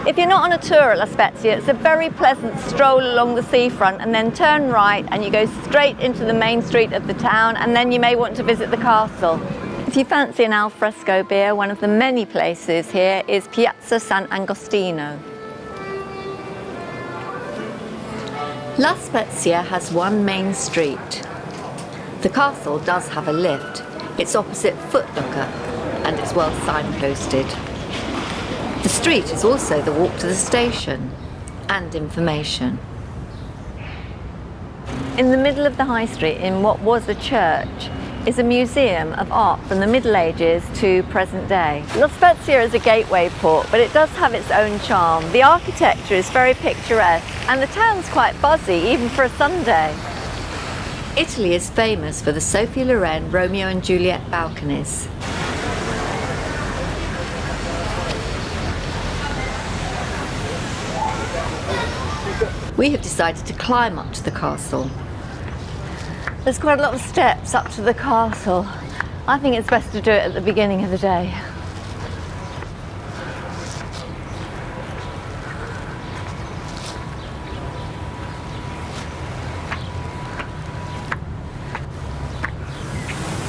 If you're not on a tour at La Spezia, it's a very pleasant stroll along the seafront and then turn right and you go straight into the main street of the town, and then you may want to visit the castle. If you fancy an al fresco beer, one of the many places here is Piazza San Agostino. La Spezia has one main street. The castle does have a lift. It's opposite Footlocker and it's well signposted. The street is also the walk to the station and information. In the middle of the high street, in what was a church, is a museum of art from the Middle Ages to present day. La Spezia is a gateway port, but it does have its own charm. The architecture is very picturesque and the town's quite buzzy, even for a Sunday. Italy is famous for the Sophie Loren Romeo and Juliet balconies. We have decided to climb up to the castle. There's quite a lot of steps up to the castle. I think it's best to do it at the beginning of the day.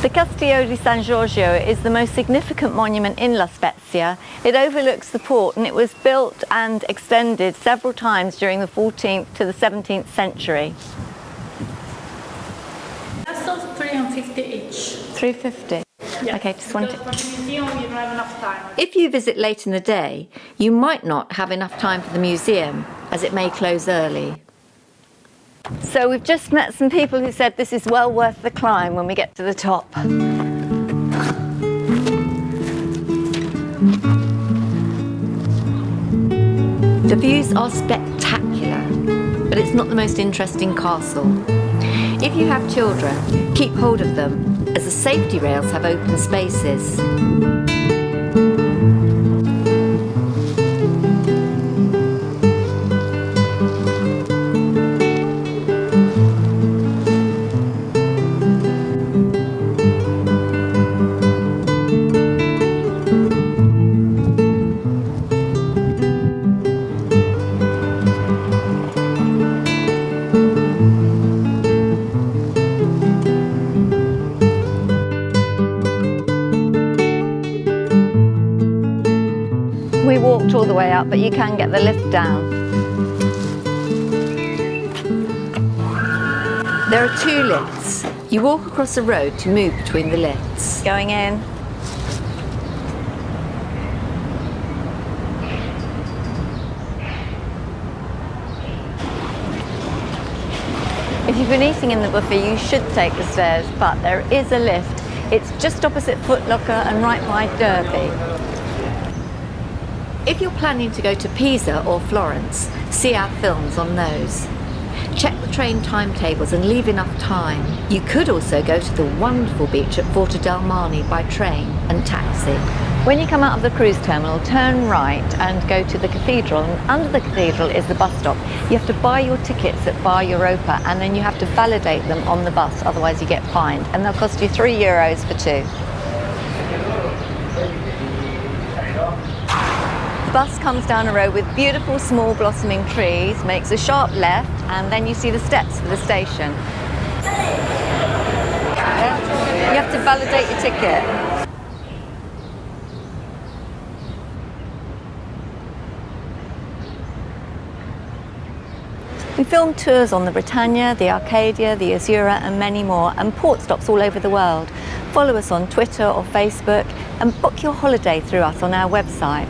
The Castillo di San Giorgio is the most significant monument in La Spezia. It overlooks the port and it was built and extended several times during the 14th to the 17th century. That's also 350 each. 350? Yes, okay, just want for the museum you don't have enough time. If you visit late in the day, you might not have enough time for the museum as it may close early. So we've just met some people who said this is well worth the climb when we get to the top. The views are spectacular, but it's not the most interesting castle. If you have children, keep hold of them, as the safety rails have open spaces. We walked all the way up, but you can get the lift down. There are two lifts. You walk across the road to move between the lifts. Going in. If you've been eating in the buffet, you should take the stairs, but there is a lift. It's just opposite Footlocker and right by Derby. If you're planning to go to Pisa or Florence, see our films on those. Check the train timetables and leave enough time. You could also go to the wonderful beach at Porto del Mare by train and taxi. When you come out of the cruise terminal, turn right and go to the cathedral, and under the cathedral is the bus stop. You have to buy your tickets at Bar Europa and then you have to validate them on the bus, otherwise you get fined, and they'll cost you €3 for two. The bus comes down a road with beautiful small blossoming trees, makes a sharp left, and then you see the steps for the station. You have to validate your ticket. We filmed tours on the Britannia, the Arcadia, the Azura and many more, and port stops all over the world. Follow us on Twitter or Facebook and book your holiday through us on our website.